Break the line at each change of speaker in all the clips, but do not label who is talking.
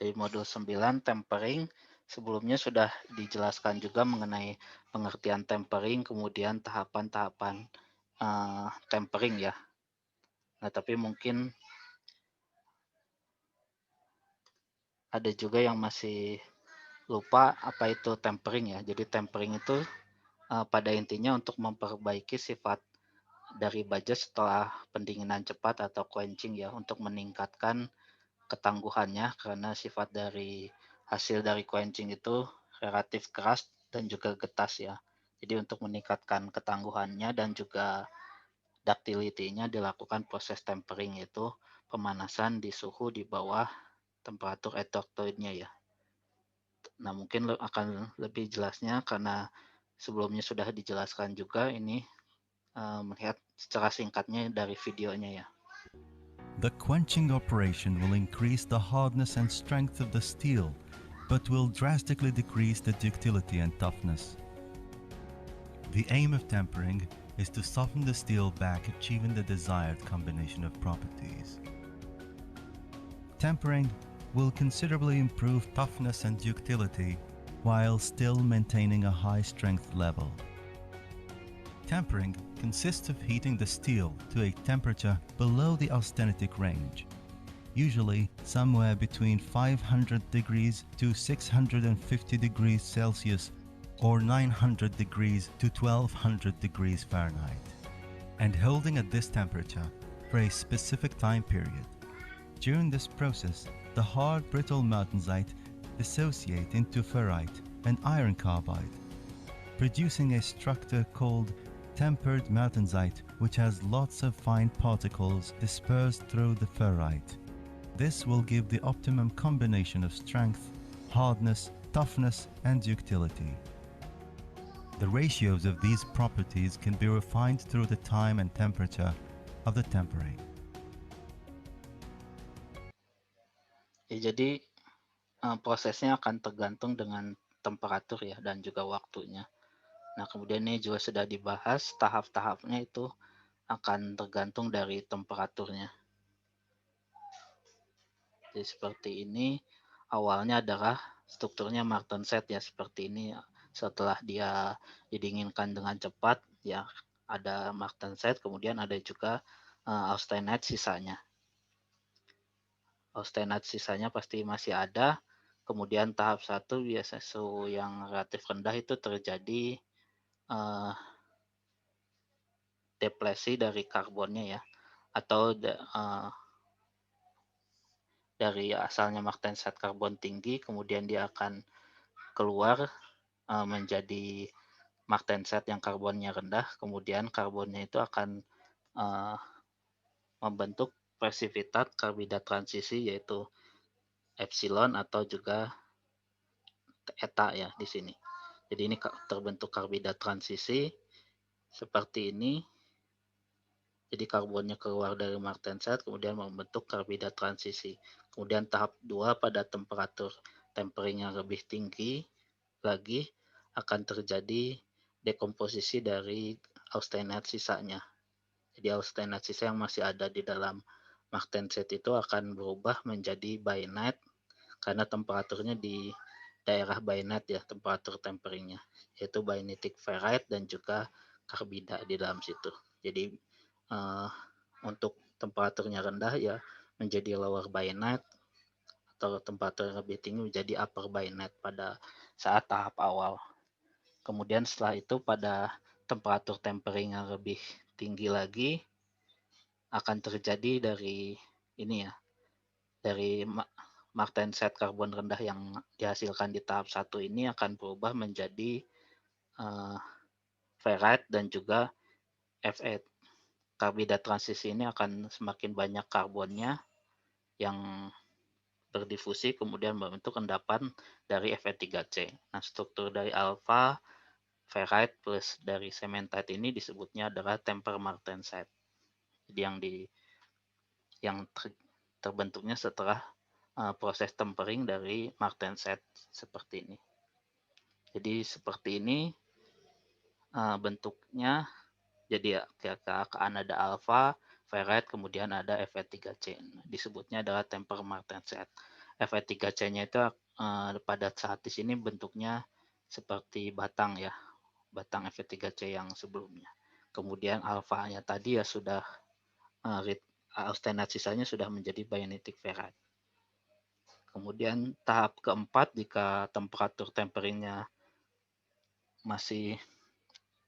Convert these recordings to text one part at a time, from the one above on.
Jadi modul 9 tempering, sebelumnya sudah dijelaskan juga mengenai pengertian tempering, kemudian tahapan-tahapan tempering ya. Nah, tapi mungkin ada juga yang masih lupa apa itu tempering ya. Jadi tempering itu pada intinya untuk memperbaiki sifat dari baja setelah pendinginan cepat atau quenching ya, untuk meningkatkan ketangguhannya karena sifat dari hasil dari quenching itu relatif keras dan juga getas ya. Jadi untuk meningkatkan ketangguhannya dan juga ductility-nya dilakukan proses tempering, yaitu pemanasan di suhu di bawah temperatur electrodenya ya. Nah, mungkin akan lebih jelasnya karena sebelumnya sudah dijelaskan juga ini, melihat secara singkatnya dari videonya ya.
The quenching operation will increase the hardness and strength of the steel, but will drastically decrease the ductility and toughness. The aim of tempering is to soften the steel back, achieving the desired combination of properties. Tempering will considerably improve toughness and ductility while still maintaining a high strength level. Tempering consists of heating the steel to a temperature below the austenitic range, usually somewhere between 500 degrees to 650 degrees Celsius or 900 degrees to 1200 degrees Fahrenheit, and holding at this temperature for a specific time period. During this process, the hard brittle martensite dissociate into ferrite and iron carbide, producing a structure called tempered martensite, which has lots of fine particles dispersed through the ferrite. This will give the optimum combination of strength, hardness, toughness, and ductility. The ratios of these properties can be refined through the time and temperature of the tempering.
Ya, jadi prosesnya akan tergantung dengan temperatur ya dan juga waktunya. Nah, kemudian ini juga sudah dibahas tahap-tahapnya itu akan tergantung dari temperaturnya. Jadi seperti ini, awalnya adalah strukturnya martenset ya, seperti ini. Setelah dia didinginkan dengan cepat ya, ada martenset, kemudian ada juga austenite sisanya. Austenite sisanya pasti masih ada. Kemudian tahap 1 biasa suhu yang relatif rendah itu terjadi deplesi dari karbonnya ya, atau dari asalnya martenset karbon tinggi, kemudian dia akan keluar menjadi martenset yang karbonnya rendah, kemudian karbonnya itu akan membentuk presipitat karbidat transisi, yaitu epsilon atau juga eta ya di sini. Jadi ini terbentuk karbidat transisi seperti ini. Jadi karbonnya keluar dari martenset, kemudian membentuk karbidat transisi. Kemudian tahap 2 pada temperatur tempering yang lebih tinggi lagi akan terjadi dekomposisi dari austenite sisanya. Jadi austenite sisa yang masih ada di dalam martenset itu akan berubah menjadi bainite karena temperaturnya di daerah bainite ya, temperatur temperingnya, yaitu bainitic ferrite dan juga karbida di dalam situ. Jadi untuk temperaturnya rendah ya menjadi lower bainite, atau temperatur yang lebih tinggi menjadi upper bainite pada saat tahap awal. Kemudian setelah itu pada temperatur tempering yang lebih tinggi lagi akan terjadi dari ini ya, dari martenset karbon rendah yang dihasilkan di tahap 1 ini akan berubah menjadi ferrite dan juga Fe. Karbidat transisi ini akan semakin banyak karbonnya yang berdifusi kemudian membentuk endapan dari Fe3C. Nah, struktur dari alfa ferrite plus dari cementite ini disebutnya adalah temper martensite. Jadi yang terbentuknya setelah proses tempering dari martensite seperti ini. Jadi seperti ini bentuknya. Jadi ya, kira-kira ada alfa, ferrite, kemudian ada Fe3C. Disebutnya adalah temper martensite. Fe3C-nya itu pada saat di sini bentuknya seperti batang ya, batang Fe3C yang sebelumnya. Kemudian alfanya tadi ya sudah austenat sisanya sudah menjadi bayonetic ferrite. Kemudian tahap keempat, jika temperatur temperingnya masih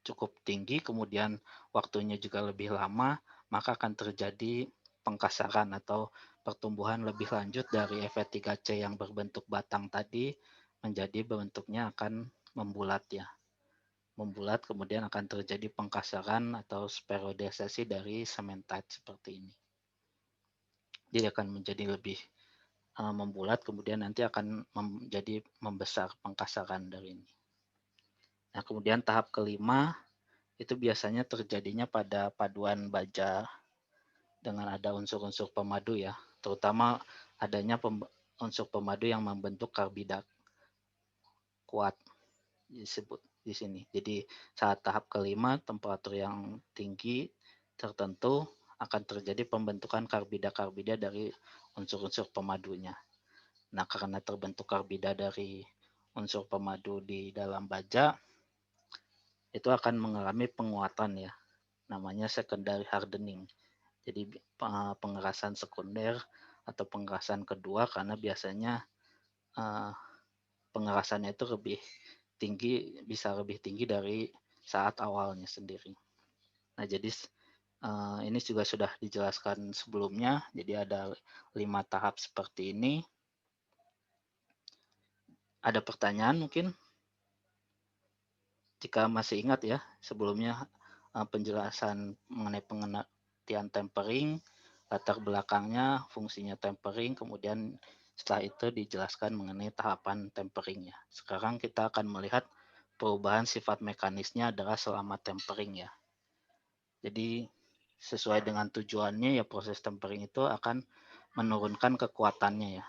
cukup tinggi, kemudian waktunya juga lebih lama, maka akan terjadi pengkasaran atau pertumbuhan lebih lanjut dari Fe3C yang berbentuk batang tadi menjadi bentuknya akan membulat ya. Membulat, kemudian akan terjadi pengkasaran atau spheroidisasi dari cementite seperti ini. Jadi akan menjadi lebih membulat, kemudian nanti akan menjadi membesar pengkasaran dari ini. Nah, kemudian tahap kelima itu biasanya terjadinya pada paduan baja dengan ada unsur-unsur pemadu ya, terutama adanya unsur pemadu yang membentuk karbida kuat disebut di sini. Jadi saat tahap kelima, temperatur yang tinggi tertentu akan terjadi pembentukan karbida-karbida dari unsur-unsur pemadunya. Nah, karena terbentuk karbida dari unsur pemadu di dalam baja, itu akan mengalami penguatan ya, namanya secondary hardening. Jadi pengerasan sekunder atau pengerasan kedua, karena biasanya pengerasannya itu lebih tinggi, bisa lebih tinggi dari saat awalnya sendiri. Nah, jadi ini juga sudah dijelaskan sebelumnya. Jadi ada 5 tahap seperti ini. Ada pertanyaan mungkin? Jika masih ingat ya, sebelumnya penjelasan mengenai pengertian tempering, latar belakangnya, fungsinya tempering, kemudian setelah itu dijelaskan mengenai tahapan temperingnya. Sekarang kita akan melihat perubahan sifat mekanisnya adalah selama tempering ya. Jadi sesuai dengan tujuannya ya, proses tempering itu akan menurunkan kekuatannya ya.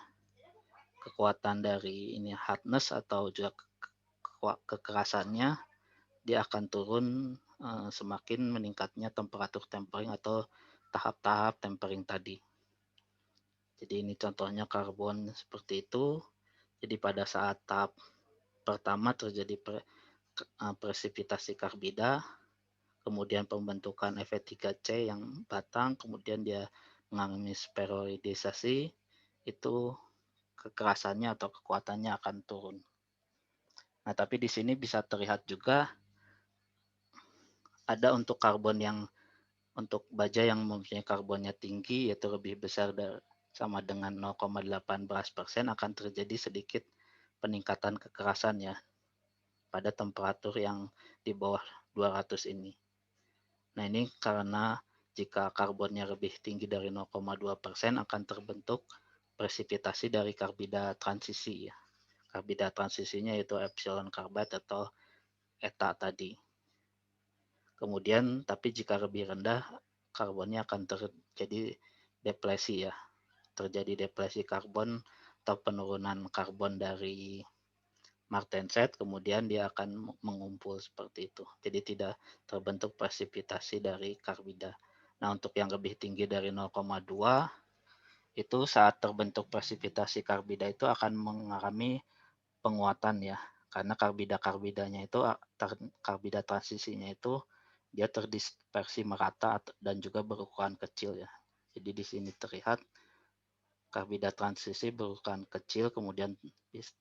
Kekuatan dari ini hardness atau juga kekerasannya, dia akan turun semakin meningkatnya temperatur tempering atau tahap-tahap tempering tadi. Jadi ini contohnya karbon seperti itu. Jadi pada saat tahap pertama terjadi presipitasi karbida, kemudian pembentukan Fe3C yang batang, kemudian dia mengalami spheroidisasi, itu kekerasannya atau kekuatannya akan turun. Nah, tapi di sini bisa terlihat juga ada untuk karbon yang untuk baja yang mempunyai karbonnya tinggi, yaitu lebih besar dari sama dengan 0,18% akan terjadi sedikit peningkatan kekerasan ya pada temperatur yang di bawah 200 ini. Nah, ini karena jika karbonnya lebih tinggi dari 0,2% akan terbentuk presipitasi dari karbida transisi ya. Karbida transisinya yaitu epsilon carbide atau eta tadi. Kemudian tapi jika lebih rendah, karbonnya akan terjadi depresi ya. Terjadi depresi karbon atau penurunan karbon dari martenset, kemudian dia akan mengumpul seperti itu. Jadi tidak terbentuk presipitasi dari karbida. Nah, untuk yang lebih tinggi dari 0,2 itu saat terbentuk presipitasi karbida itu akan mengalami penguatan ya. Karena karbida-karbidanya itu, karbida transisinya itu dia terdispersi merata dan juga berukuran kecil ya. Jadi di sini terlihat karbida transisi berukuran kecil kemudian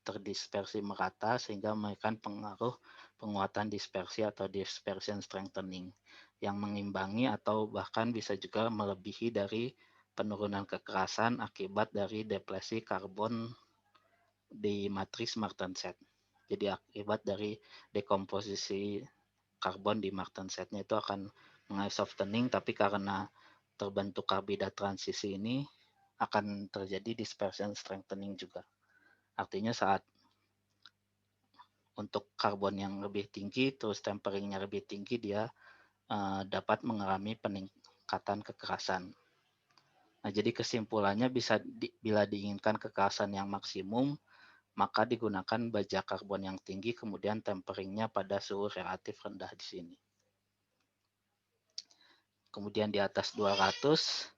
terdispersi merata sehingga memberikan pengaruh penguatan dispersi atau dispersion strengthening yang mengimbangi atau bahkan bisa juga melebihi dari penurunan kekerasan akibat dari depresi karbon di matriks martenset. Jadi akibat dari dekomposisi karbon di martensetnya itu akan mengalami softening, tapi karena terbentuk karbida transisi ini akan terjadi dispersion strengthening juga. Artinya saat untuk karbon yang lebih tinggi terus temperingnya lebih tinggi, dia dapat mengalami peningkatan kekerasan. Nah, jadi kesimpulannya bila diinginkan kekerasan yang maksimum, maka digunakan baja karbon yang tinggi kemudian temperingnya pada suhu relatif rendah di sini. Kemudian di atas 200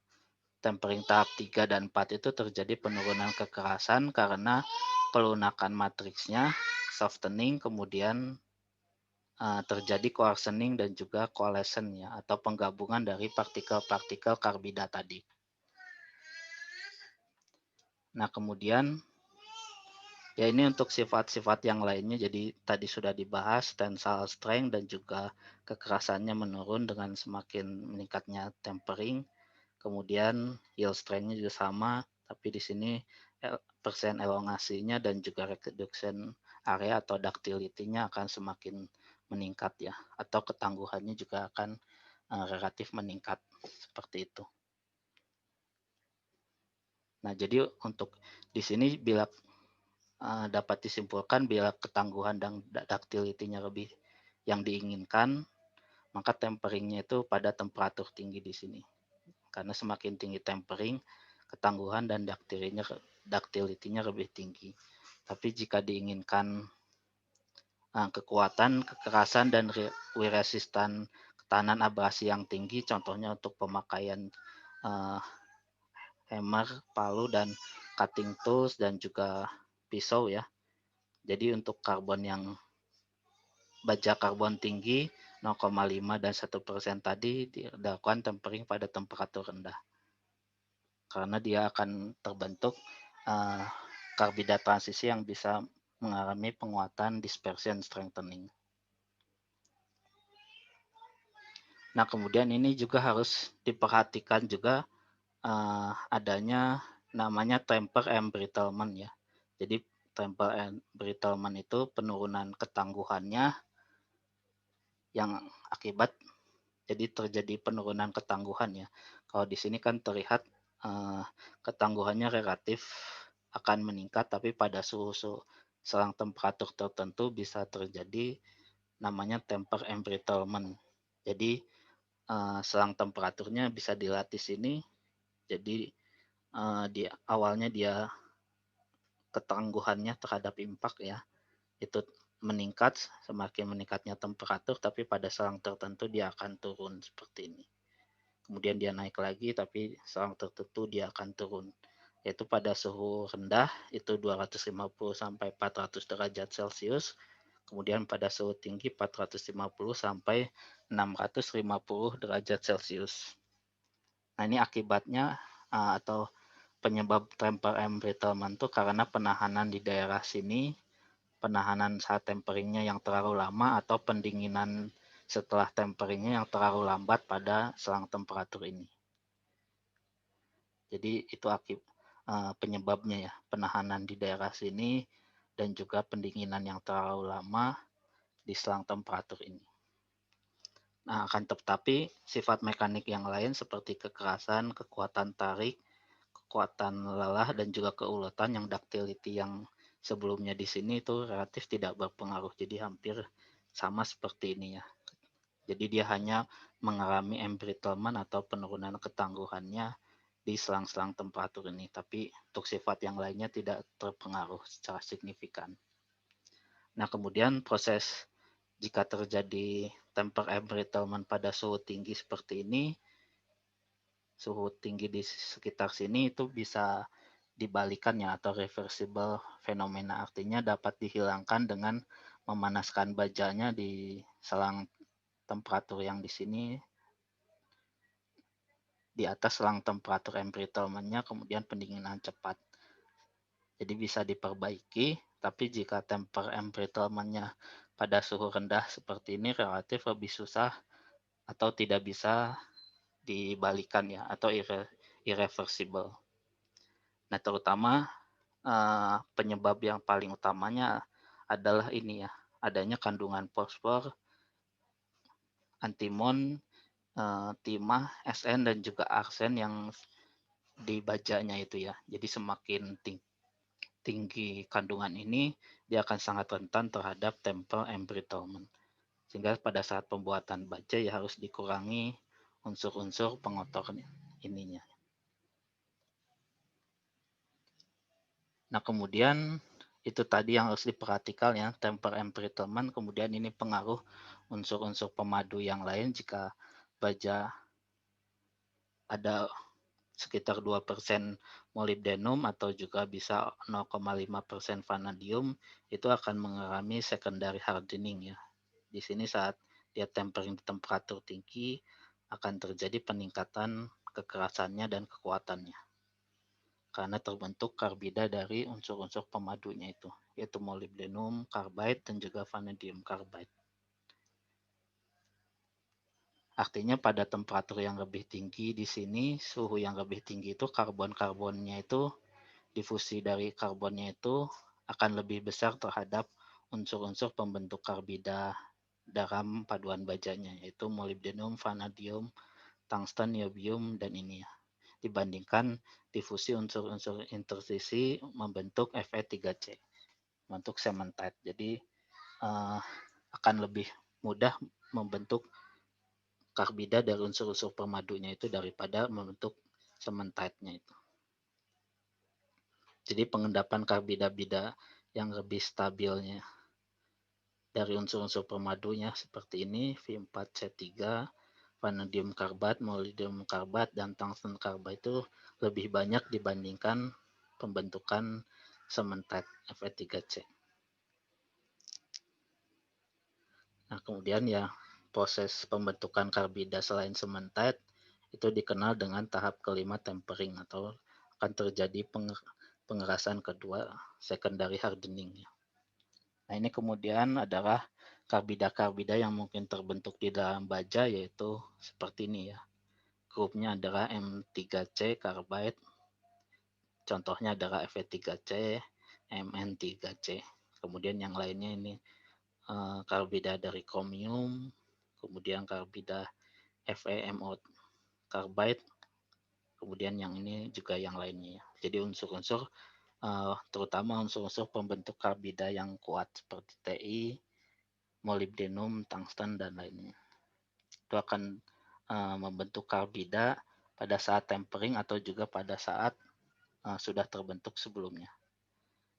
tempering tahap 3 dan 4 itu terjadi penurunan kekerasan karena pelunakan matriksnya, softening, kemudian terjadi coarsening dan juga coalescence ya, atau penggabungan dari partikel-partikel karbida tadi. Nah, kemudian ya ini untuk sifat-sifat yang lainnya, jadi tadi sudah dibahas tensile strength dan juga kekerasannya menurun dengan semakin meningkatnya tempering. Kemudian yield strength-nya juga sama, tapi di sini persen elongasinya dan juga reduction area atau ductility-nya akan semakin meningkat ya, atau ketangguhannya juga akan relatif meningkat seperti itu. Nah, jadi untuk di sini bila dapat disimpulkan bila ketangguhan dan ductility-nya lebih yang diinginkan, maka temperingnya itu pada temperatur tinggi di sini. Karena semakin tinggi tempering, ketangguhan dan ductility-nya lebih tinggi. Tapi jika diinginkan kekuatan, kekerasan, dan resistan ketahanan abrasi yang tinggi, contohnya untuk pemakaian hammer, palu, dan cutting tools, dan juga pisau ya. Jadi untuk karbon yang baja karbon tinggi 0,5 dan 1% tadi dilakukan tempering pada temperatur rendah. Karena dia akan terbentuk karbida transisi yang bisa mengalami penguatan dispersion strengthening. Nah, kemudian ini juga harus diperhatikan juga adanya namanya temper embrittlement ya. Jadi temper embrittlement itu penurunan ketangguhannya yang akibat jadi terjadi penurunan ketangguhan ya. Kalau di sini kan terlihat ketangguhannya relatif akan meningkat, tapi pada suhu selang temperatur tertentu bisa terjadi namanya temper embrittlement. Jadi selang temperaturnya bisa dilihat di sini. Jadi di awalnya dia ketangguhannya terhadap impact ya itu meningkat semakin meningkatnya temperatur, tapi pada selang tertentu dia akan turun seperti ini. Kemudian dia naik lagi, tapi selang tertentu dia akan turun. Yaitu pada suhu rendah itu 250 sampai 400 derajat Celcius. Kemudian pada suhu tinggi 450 sampai 650 derajat Celcius. Nah, ini akibatnya atau penyebab temper embrittlement itu karena penahanan di daerah sini, penahanan saat temperingnya yang terlalu lama, atau pendinginan setelah temperingnya yang terlalu lambat pada selang temperatur ini. Jadi itu penyebabnya ya, penahanan di daerah sini dan juga pendinginan yang terlalu lama di selang temperatur ini. Nah, akan tetapi sifat mekanik yang lain seperti kekerasan, kekuatan tarik, kekuatan lelah, dan juga keuletan yang ductility yang sebelumnya di sini itu relatif tidak berpengaruh. Jadi hampir sama seperti ini ya. Jadi dia hanya mengalami embrittlement atau penurunan ketangguhannya di selang-selang temperatur ini. Tapi untuk sifat yang lainnya tidak terpengaruh secara signifikan. Nah, kemudian proses jika terjadi temper embrittlement pada suhu tinggi seperti ini, suhu tinggi di sekitar sini itu bisa dibalikan ya, atau reversible fenomena, artinya dapat dihilangkan dengan memanaskan bajanya di selang temperatur yang di sini di atas selang temperatur embrittlement-nya, kemudian pendinginan cepat. Jadi bisa diperbaiki, tapi jika temper embrittlement-nya pada suhu rendah seperti ini relatif lebih susah atau tidak bisa dibalikan ya, atau irreversible. Nah, terutama penyebab yang paling utamanya adalah ini ya, adanya kandungan fosfor, antimon, timah, SN, dan juga arsen yang di bajanya itu ya. Jadi semakin tinggi kandungan ini, dia akan sangat rentan terhadap temper embrittlement. Sehingga pada saat pembuatan baja ya harus dikurangi unsur-unsur pengotor ininya. Nah, kemudian itu tadi yang harus diperhatikan ya, temper embrittlement. Kemudian ini pengaruh unsur-unsur pemadu yang lain jika baja ada sekitar 2% molybdenum atau juga bisa 0,5% vanadium, itu akan mengalami secondary hardening ya. Di sini saat dia tempering di temperatur tinggi akan terjadi peningkatan kekerasannya dan kekuatannya karena terbentuk karbida dari unsur-unsur pemadunya itu, yaitu molybdenum carbide dan juga vanadium carbide. Artinya pada temperatur yang lebih tinggi di sini, suhu yang lebih tinggi itu karbon-karbonnya itu, difusi dari karbonnya itu akan lebih besar terhadap unsur-unsur pembentuk karbida dalam paduan bajanya, yaitu molybdenum, vanadium, tungsten, niobium, dan ini ya. Dibandingkan difusi unsur-unsur intersisi membentuk Fe3C, membentuk cementite. Jadi akan lebih mudah membentuk karbida dari unsur-unsur pemadunya itu daripada membentuk cementite-nya itu. Jadi pengendapan karbida-bida yang lebih stabilnya dari unsur-unsur pemadunya seperti ini, V4C3, vanadium carbide, molybdenum carbide, dan tungsten carbide itu lebih banyak dibandingkan pembentukan cementite Fe3C. Nah, kemudian ya proses pembentukan karbida selain cementite itu dikenal dengan tahap kelima tempering atau akan terjadi pengerasan kedua secondary hardening. Nah, ini kemudian adalah karbida-karbida yang mungkin terbentuk di dalam baja, yaitu seperti ini ya. Grupnya adalah M3C carbide, contohnya adalah Fe3C, Mn3C. Kemudian yang lainnya ini karbida dari chromium, kemudian karbida FeMO carbide, kemudian yang ini juga yang lainnya. Jadi unsur-unsur terutama unsur-unsur pembentuk karbida yang kuat seperti Ti, molybdenum, tungsten, dan lainnya. Itu akan membentuk karbida pada saat tempering atau juga pada saat sudah terbentuk sebelumnya.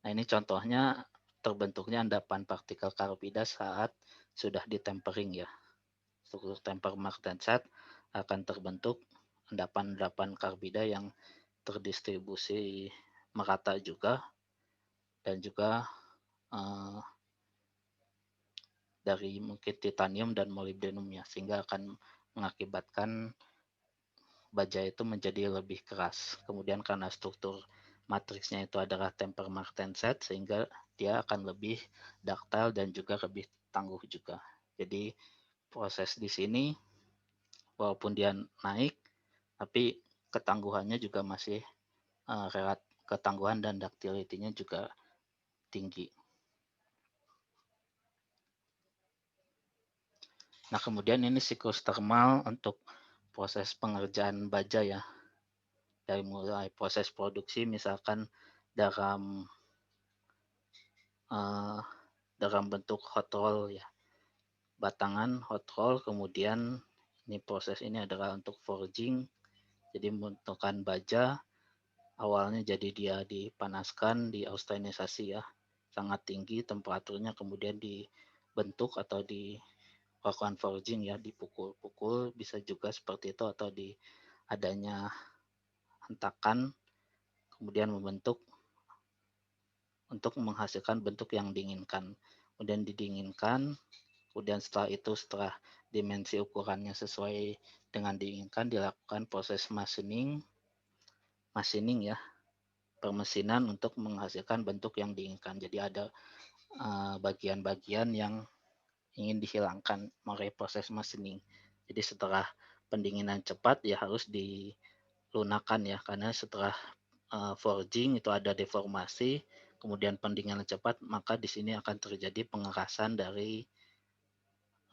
Nah, ini contohnya terbentuknya endapan partikel karbida saat sudah ditempering ya. Struktur temper martensat akan terbentuk endapan-endapan karbida yang terdistribusi merata juga dan juga dari mungkin titanium dan molybdenumnya, sehingga akan mengakibatkan baja itu menjadi lebih keras. Kemudian karena struktur matriksnya itu adalah temper martensat, sehingga dia akan lebih ductile dan juga lebih tangguh juga. Jadi proses di sini walaupun dia naik, tapi ketangguhannya juga masih ketangguhan dan ductility-nya juga tinggi. Nah, kemudian ini siklus termal untuk proses pengerjaan baja ya. Dari mulai proses produksi misalkan dalam bentuk hot roll ya. Batangan hot roll, kemudian ini proses ini adalah untuk forging. Jadi pembentukan baja awalnya jadi dia dipanaskan, diaustenisasi ya. Sangat tinggi temperaturnya, kemudian dibentuk atau dilakukan forging ya, dipukul-pukul bisa juga seperti itu, atau di adanya hentakan kemudian membentuk untuk menghasilkan bentuk yang diinginkan. Kemudian didinginkan, kemudian setelah dimensi ukurannya sesuai dengan diinginkan, dilakukan proses machining ya, permesinan untuk menghasilkan bentuk yang diinginkan. Jadi ada bagian-bagian yang ingin dihilangkan melalui proses machining. Jadi setelah pendinginan cepat ya harus dilunakan ya, karena setelah forging itu ada deformasi, kemudian pendinginan cepat, maka di sini akan terjadi pengerasan dari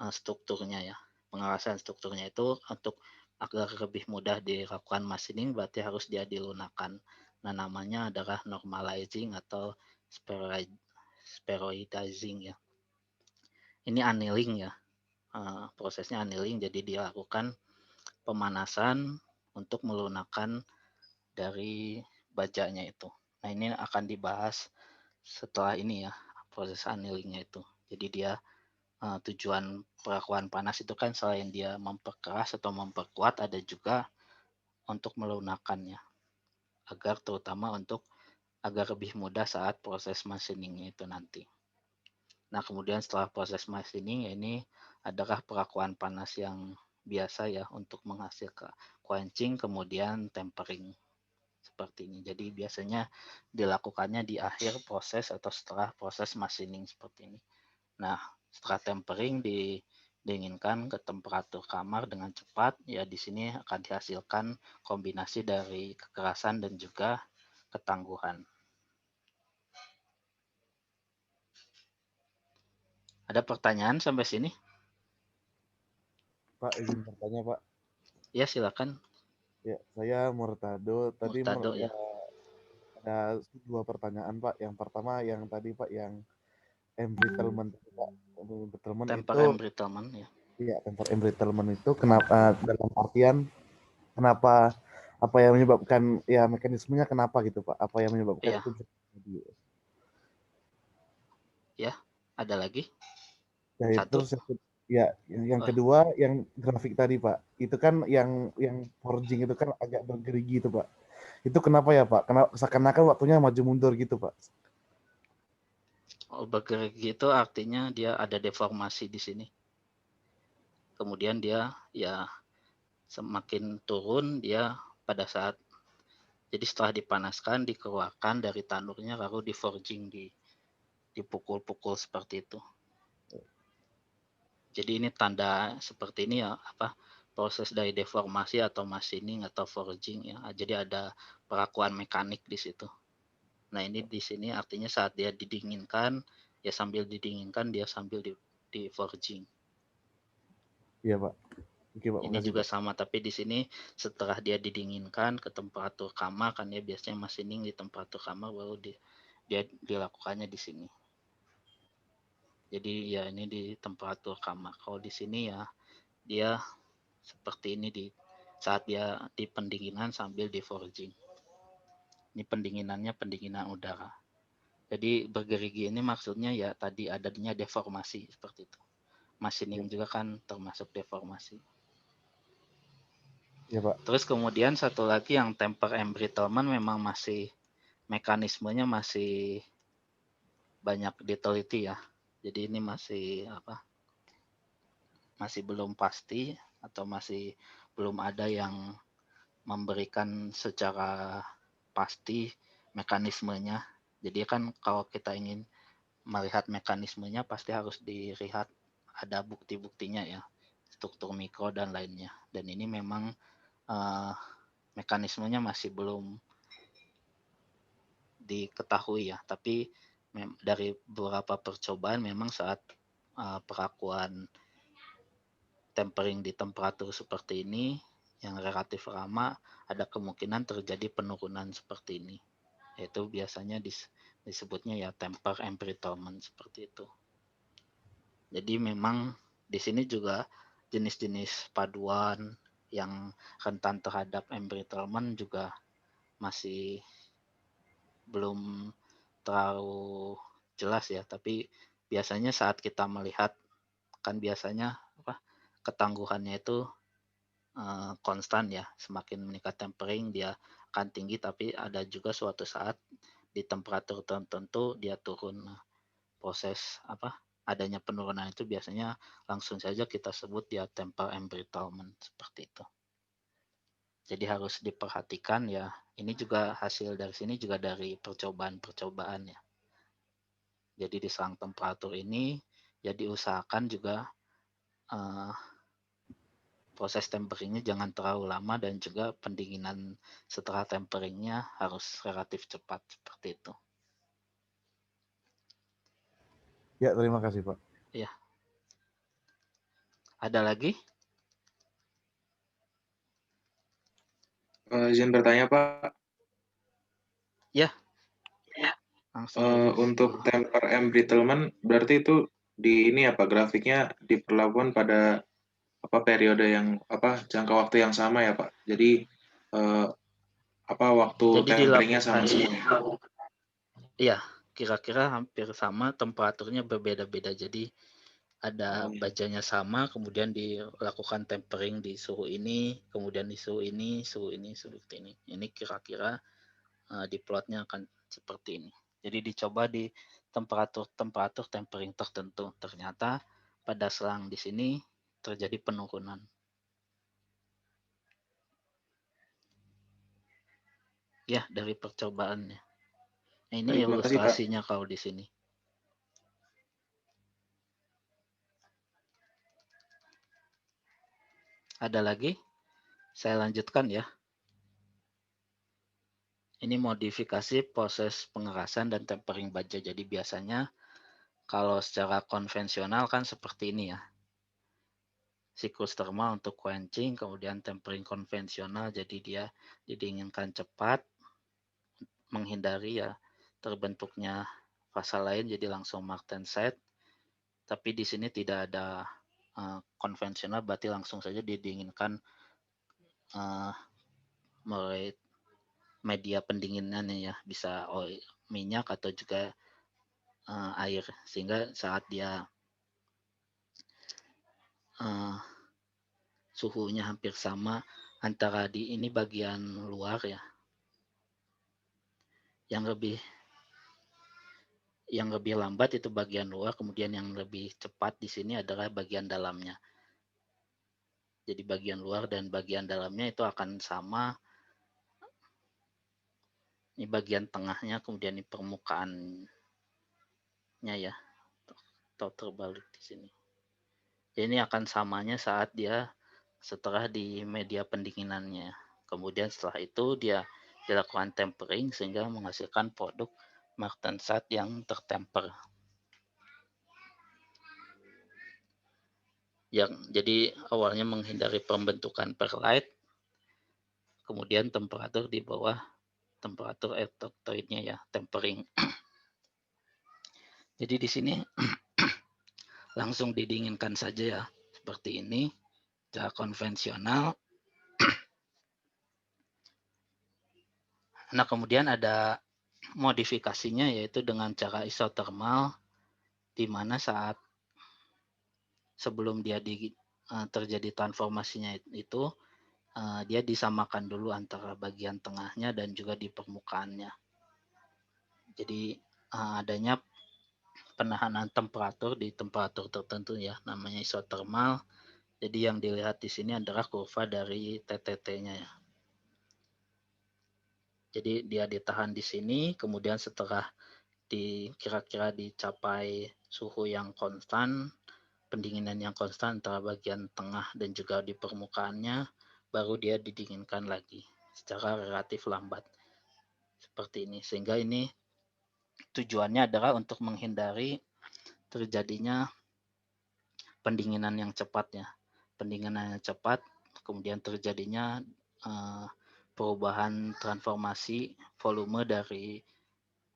strukturnya ya. Pengerasan strukturnya itu untuk agar lebih mudah dilakukan machining berarti harus dia dilunakan. Nah, namanya adalah normalizing atau spheroidizing ya. Ini annealing ya. Prosesnya annealing, jadi dilakukan pemanasan untuk melunakkan dari bajanya itu. Nah, ini akan dibahas setelah ini ya, proses annealingnya itu. Jadi dia tujuan perakuan panas itu kan selain dia memperkeras atau memperkuat, ada juga untuk melunakkannya, terutama agar lebih mudah saat proses machiningnya itu nanti. Nah, kemudian setelah proses machining ini adalah perakuan panas yang biasa ya untuk menghasilkan quenching, kemudian tempering seperti ini. Jadi biasanya dilakukannya di akhir proses atau setelah proses machining seperti ini. Nah, setelah tempering didinginkan ke temperatur kamar dengan cepat, ya di sini akan dihasilkan kombinasi dari kekerasan dan juga ketangguhan. Ada pertanyaan sampai sini?
Pak, izin bertanya, Pak.
Ya, silakan.
Ya, saya Murtado. Tadi
Murtado ya.
ada 2 pertanyaan, Pak. Yang pertama yang tadi, Pak, yang embrittlement, Pak. Embrittlement
Temper
itu
embrittlement ya.
iya, temper embrittlement itu kenapa dalam artian kenapa apa yang menyebabkan ya mekanismenya kenapa gitu, Pak? Apa yang menyebabkan
Iya.
itu bisa terjadi?
Ya, ada lagi?
Ya,
Satu.
terus yang kedua yang grafik tadi, Pak. Itu kan yang forging itu kan agak bergerigi itu, Pak. Itu kenapa ya, Pak? Karena seakan-akan waktunya maju mundur gitu, Pak.
Oh, bergerigi itu artinya dia ada deformasi di sini. Kemudian dia ya semakin turun dia pada saat jadi setelah dipanaskan dikeluarkan dari tanurnya lalu di forging dipukul-pukul seperti itu. Jadi ini tanda seperti ini ya proses dari deformasi atau machining atau forging ya. Jadi ada perakuan mekanik di situ. Nah, ini di sini artinya saat dia didinginkan ya sambil didinginkan dia sambil di forging.
Iya, Pak. Oke, Pak.
Ini
Makasih,
juga
Pak.
sama, tapi di sini setelah dia didinginkan ke temperatur kamar kan ya biasanya machining di temperatur kamar baru dia dilakukannya di sini. Jadi ya ini di temperatur kamar. Kalau di sini ya dia seperti ini saat dia di pendinginan sambil di forging. Ini pendinginannya pendinginan udara. Jadi bergerigi ini maksudnya ya tadi adanya deformasi seperti itu. Machining juga kan termasuk deformasi.
Ya, Pak.
Terus kemudian satu lagi yang temper embrittlement memang masih mekanismenya masih banyak diteliti ya. Jadi ini masih masih belum pasti atau masih belum ada yang memberikan secara pasti mekanismenya. Jadi kan kalau kita ingin melihat mekanismenya pasti harus dilihat ada bukti-buktinya ya, struktur mikro dan lainnya. Dan ini memang mekanismenya masih belum diketahui ya, tapi dari beberapa percobaan memang saat perakuan tempering di temperatur seperti ini yang relatif lama ada kemungkinan terjadi penurunan seperti ini, yaitu biasanya disebutnya ya temper embrittlement seperti itu. Jadi memang di sini juga jenis-jenis paduan yang rentan terhadap embrittlement juga masih belum terlalu jelas ya, tapi biasanya saat kita melihat kan biasanya ketangguhannya itu konstan ya, semakin meningkat tempering dia akan tinggi, tapi ada juga suatu saat di temperatur tertentu dia turun. Nah, proses adanya penurunan itu biasanya langsung saja kita sebut dia temper embrittlement seperti itu. Jadi harus diperhatikan ya. Ini juga hasil dari sini juga dari percobaan-percobaan ya. Jadi di selang temperatur ini jadi usahakan juga proses temperingnya jangan terlalu lama dan juga pendinginan setelah temperingnya harus relatif cepat seperti itu.
Ya, terima kasih, Pak.
Ya. Ada lagi?
Izin bertanya, Pak.
Ya. Langsung
untuk temper embrittlement berarti itu di ini grafiknya diperlakukan pada periode yang jangka waktu yang sama ya, Pak. Jadi waktu temperingnya sama semua.
Iya, kira-kira hampir sama, temperaturnya berbeda-beda. Jadi ada bajanya sama, kemudian dilakukan tempering di suhu ini, kemudian di suhu ini, seperti ini. Ini kira-kira di plotnya akan seperti ini. Jadi dicoba di temperatur tempering tertentu. Ternyata pada selang di sini terjadi penurunan. Ya, dari percobaannya. Nah, ini
Baik, makasih, Pak.
ilustrasinya kalau di sini. Ada lagi? Saya lanjutkan ya. Ini modifikasi proses pengerasan dan tempering baja. Jadi biasanya kalau secara konvensional kan seperti ini ya. Siklus termal untuk quenching, kemudian tempering konvensional, jadi dia didinginkan cepat, menghindari ya terbentuknya fasa lain, jadi langsung martenset. Tapi di sini tidak ada konvensional, berarti langsung saja didinginkan mulai media pendinginannya ya, bisa minyak atau juga air, sehingga saat dia suhunya hampir sama antara di ini bagian luar ya, yang lebih lambat itu bagian luar, kemudian yang lebih cepat di sini adalah bagian dalamnya. Jadi bagian luar dan bagian dalamnya itu akan sama. Ini bagian tengahnya, kemudian ini permukaannya ya, atau terbalik di sini. Jadi ini akan samanya saat dia setelah di media pendinginannya. Kemudian setelah itu dia dilakukan tempering sehingga menghasilkan produk martensat yang tertemper. Jadi awalnya menghindari pembentukan perlite, kemudian temperatur di bawah temperatur ectotoidnya ya, tempering. Jadi di sini langsung didinginkan saja ya, seperti ini, cara konvensional. Nah, kemudian ada modifikasinya yaitu dengan cara isotermal, di mana saat sebelum dia terjadi transformasinya itu, dia disamakan dulu antara bagian tengahnya dan juga di permukaannya. Jadi adanya penahanan temperatur di temperatur tertentu ya, namanya isotermal. Jadi yang dilihat di sini adalah kurva dari TTT-nya ya. Jadi dia ditahan di sini, kemudian setelah kira-kira dicapai suhu yang konstan, pendinginan yang konstan antara bagian tengah dan juga di permukaannya, baru dia didinginkan lagi secara relatif lambat. Seperti ini. Sehingga ini tujuannya adalah untuk menghindari terjadinya pendinginan yang cepat ya. Pendinginan yang cepat, kemudian terjadinya perubahan transformasi volume dari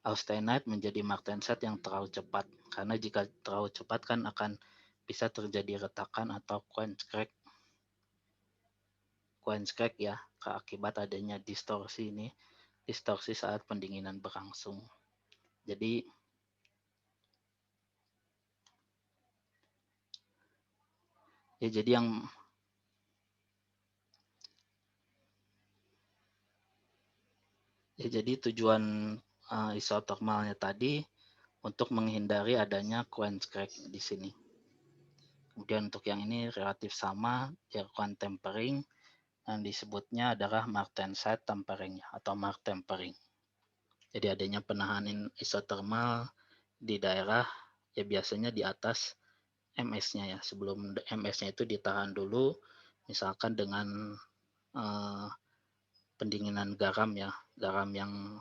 austenite menjadi martenset yang terlalu cepat. Karena jika terlalu cepat kan akan bisa terjadi retakan atau quench crack ya, akibat adanya distorsi saat pendinginan berlangsung. Jadi jadi tujuan isotermalnya tadi untuk menghindari adanya quench crack di sini. Kemudian untuk yang ini relatif sama, dilakukan tempering, yang disebutnya adalah martensite tempering atau martempering. Jadi adanya penahanan isotermal di daerah ya biasanya di atas MS-nya ya. Sebelum MS-nya itu ditahan dulu, misalkan dengan pendinginan garam ya, garam yang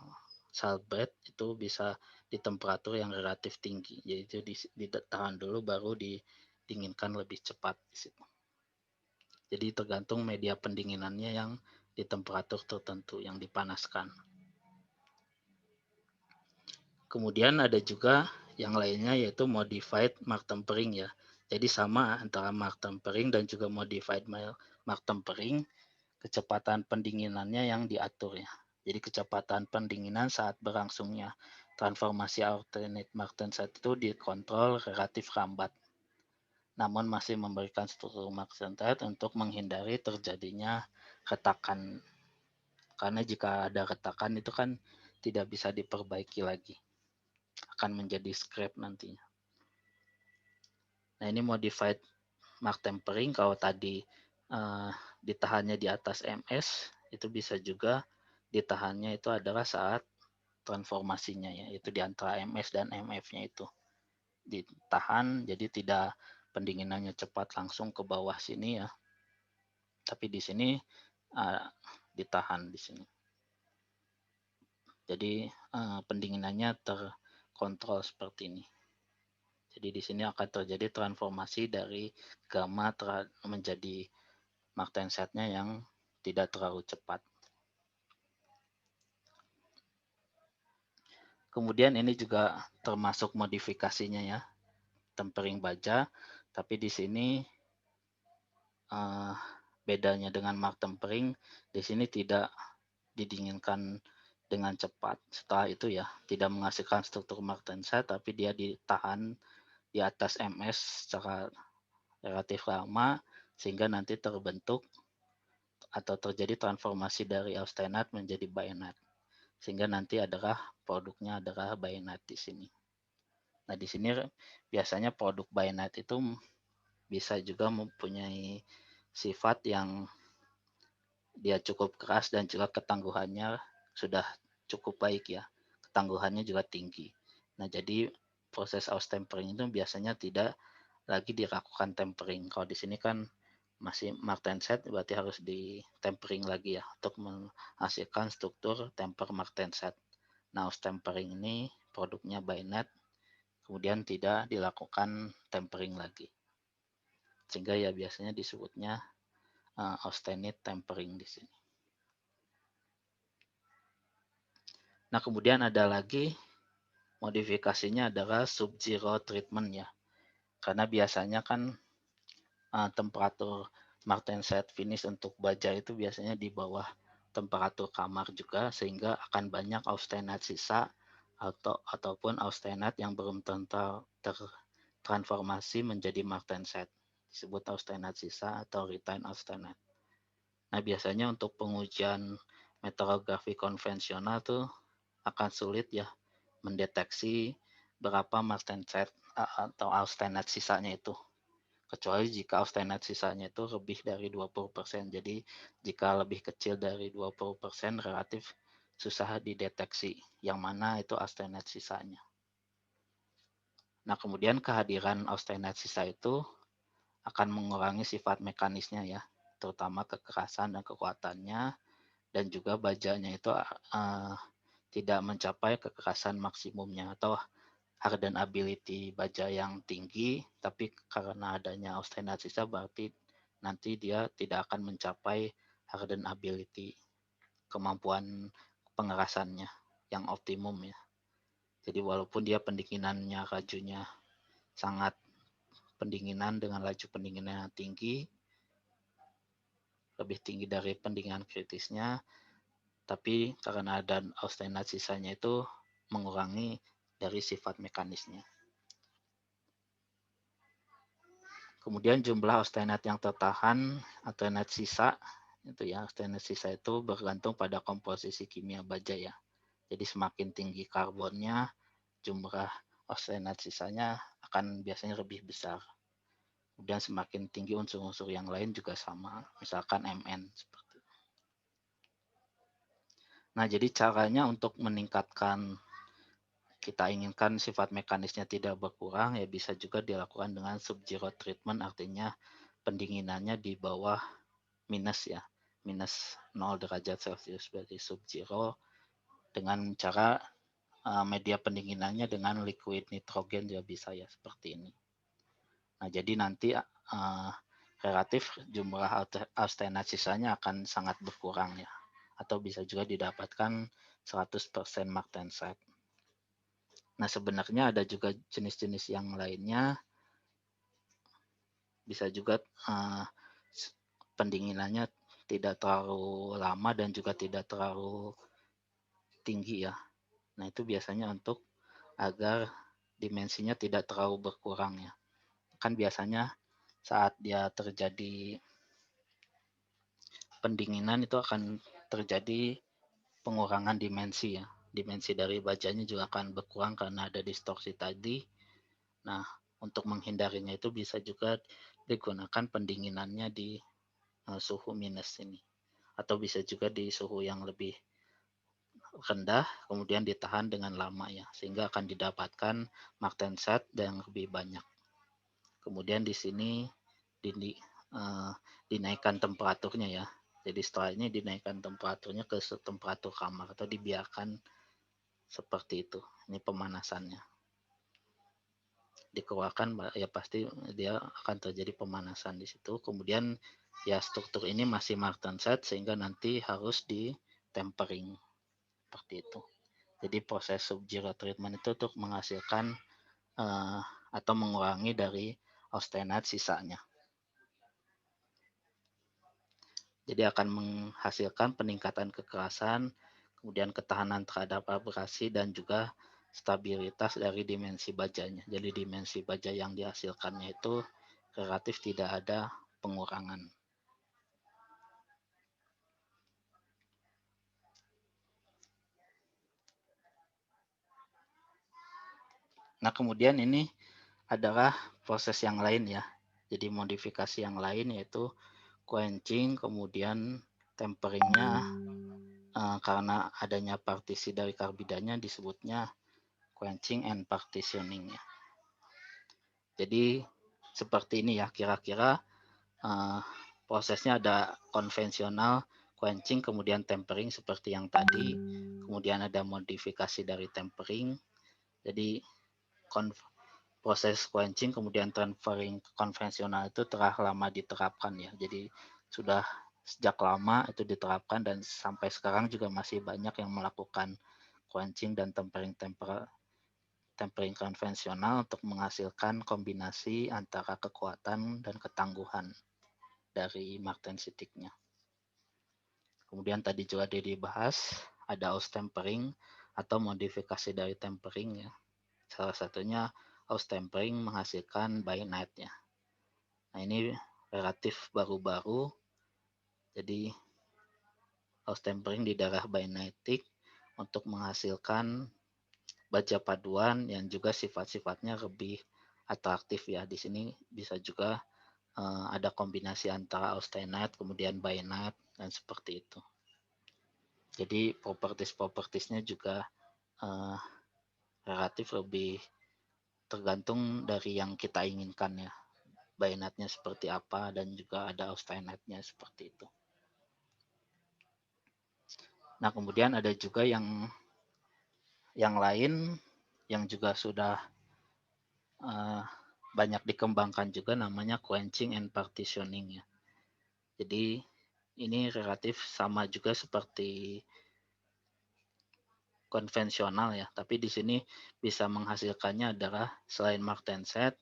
salbret itu bisa di temperatur yang relatif tinggi. Jadi itu ditahan dulu baru didinginkan lebih cepat di situ. Jadi tergantung media pendinginannya yang di temperatur tertentu yang dipanaskan. Kemudian ada juga yang lainnya yaitu modified martempering ya. Jadi sama antara martempering dan juga modified martempering, kecepatan pendinginannya yang diatur ya. Jadi kecepatan pendinginan saat berlangsungnya transformasi alternate martensite itu dikontrol relatif lambat. namun masih memberikan struktur martenset untuk menghindari terjadinya retakan. Karena jika ada retakan itu kan tidak bisa diperbaiki lagi, akan menjadi scrap nantinya. Nah, ini modified mark tempering, kalau tadi ditahannya di atas MS, itu bisa juga ditahannya itu adalah saat transformasinya ya, itu di antara MS dan MF-nya itu ditahan, jadi tidak pendinginannya cepat langsung ke bawah sini ya, tapi di sini ditahan di sini. Jadi pendinginannya terkontrol seperti ini. Jadi di sini akan terjadi transformasi dari gamma menjadi martensetnya yang tidak terlalu cepat. Kemudian ini juga termasuk modifikasinya ya, tempering baja, tapi di sini bedanya dengan mark tempering, di sini tidak didinginkan dengan cepat. Setelah itu ya, tidak menghasilkan struktur martenset, tapi dia ditahan di atas MS secara relatif lama, sehingga nanti terbentuk atau terjadi transformasi dari austenite menjadi bayonet. Sehingga nanti adalah produknya adalah bayonet di sini. Nah, di sini biasanya produk bayonet itu bisa juga mempunyai sifat yang dia cukup keras dan juga ketangguhannya sudah cukup baik ya. Ketangguhannya juga tinggi. Nah, jadi proses austempering itu biasanya tidak lagi dilakukan tempering. Kalau di sini kan masih martenset, berarti harus di tempering lagi ya untuk menghasilkan struktur temper martenset. Nah, austempering ini produknya bayonet, kemudian tidak dilakukan tempering lagi. Sehingga ya biasanya disebutnya austenite tempering di sini. Nah, kemudian ada lagi modifikasinya adalah sub-zero treatment ya. Karena biasanya kan temperatur martenset finish untuk baja itu biasanya di bawah temperatur kamar juga, sehingga akan banyak austenite sisa ataupun austenite yang belum tertransformasi menjadi martenset. Disebut austenite sisa atau retained austenite. Nah, biasanya untuk pengujian meteorografi konvensional tuh akan sulit ya mendeteksi berapa martenset atau austenite sisanya itu. Kecuali jika austenite sisanya itu lebih dari 20%. Jadi jika lebih kecil dari 20% relatif susah dideteksi yang mana itu austenite sisanya. Nah, kemudian kehadiran austenite sisa itu akan mengurangi sifat mekanisnya ya, terutama kekerasan dan kekuatannya, dan juga bajanya itu tidak mencapai kekerasan maksimumnya atau hardenability baja yang tinggi, tapi karena adanya austenite sisa berarti nanti dia tidak akan mencapai hardenability, kemampuan pengerasannya yang optimum ya. Jadi walaupun dia pendinginannya lajunya sangat pendinginan dengan laju pendinginan yang tinggi, lebih tinggi dari pendinginan kritisnya, tapi karena ada austenite sisanya itu mengurangi dari sifat mekanisnya. Kemudian jumlah austenite yang tertahan, austenite sisa, itu ya, austenite sisa itu bergantung pada komposisi kimia baja ya. Jadi semakin tinggi karbonnya, jumlah austenite sisanya akan biasanya lebih besar. Kemudian semakin tinggi unsur-unsur yang lain juga sama, misalkan Mn seperti itu. Nah, jadi caranya untuk meningkatkan kita inginkan sifat mekanisnya tidak berkurang, ya bisa juga dilakukan dengan sub-zero treatment, artinya pendinginannya di bawah minus ya, minus 0 derajat Celcius, berarti sub-zero, dengan cara media pendinginannya dengan liquid nitrogen juga bisa ya, seperti ini. Nah, jadi nanti relatif jumlah austenite sisanya akan sangat berkurang ya, atau bisa juga didapatkan 100% martenset. Nah, sebenarnya ada juga jenis-jenis yang lainnya, bisa juga pendinginannya tidak terlalu lama dan juga tidak terlalu tinggi ya. Nah, itu biasanya untuk agar dimensinya tidak terlalu berkurang ya. Kan biasanya saat dia terjadi pendinginan itu akan terjadi pengurangan dimensi ya. Dimensi dari bajanya juga akan berkurang karena ada distorsi tadi. Nah, untuk menghindarinya itu bisa juga digunakan pendinginannya di suhu minus ini. Atau bisa juga di suhu yang lebih rendah, kemudian ditahan dengan lama ya, sehingga akan didapatkan martenset yang lebih banyak. Kemudian di sini dinaikkan temperaturnya ya. Jadi setelah ini dinaikkan temperaturnya ke temperatur kamar atau dibiarkan seperti itu. Ini pemanasannya. Dikeluarkan ya pasti dia akan terjadi pemanasan di situ. Kemudian ya struktur ini masih martenset sehingga nanti harus di tempering seperti itu. Jadi proses sub-zero treatment itu untuk menghasilkan atau mengurangi dari austenite sisanya. Jadi akan menghasilkan peningkatan kekerasan, kemudian ketahanan terhadap abrasi dan juga stabilitas dari dimensi bajanya. Jadi dimensi baja yang dihasilkannya itu relatif tidak ada pengurangan. Nah, kemudian ini adalah proses yang lain ya. Jadi modifikasi yang lain yaitu quenching, kemudian temperingnya karena adanya partisi dari karbidanya disebutnya quenching and partitioning ya. Jadi seperti ini ya kira-kira prosesnya ada konvensional, quenching, kemudian tempering seperti yang tadi, kemudian ada modifikasi dari tempering. Jadi proses quenching kemudian tempering konvensional itu telah lama diterapkan ya. Jadi sudah sejak lama itu diterapkan dan sampai sekarang juga masih banyak yang melakukan quenching dan tempering konvensional untuk menghasilkan kombinasi antara kekuatan dan ketangguhan dari martensitiknya. Kemudian tadi juga dibahas ada austempering atau modifikasi dari tempering ya. Salah satunya austempering menghasilkan bainite ya. Nah, ini relatif baru-baru. Jadi austempering di darah bainitic untuk menghasilkan baja paduan yang juga sifat-sifatnya lebih atraktif ya. Di sini bisa juga ada kombinasi antara austenite kemudian bainite dan seperti itu. Jadi properties-propertiesnya juga relatif lebih tergantung dari yang kita inginkan ya. Bainite-nya seperti apa dan juga ada austenite-nya seperti itu. Nah, kemudian ada juga yang lain yang juga sudah banyak dikembangkan juga namanya quenching and partitioning ya. Jadi ini relatif sama juga seperti konvensional ya, tapi di sini bisa menghasilkannya adalah selain martenset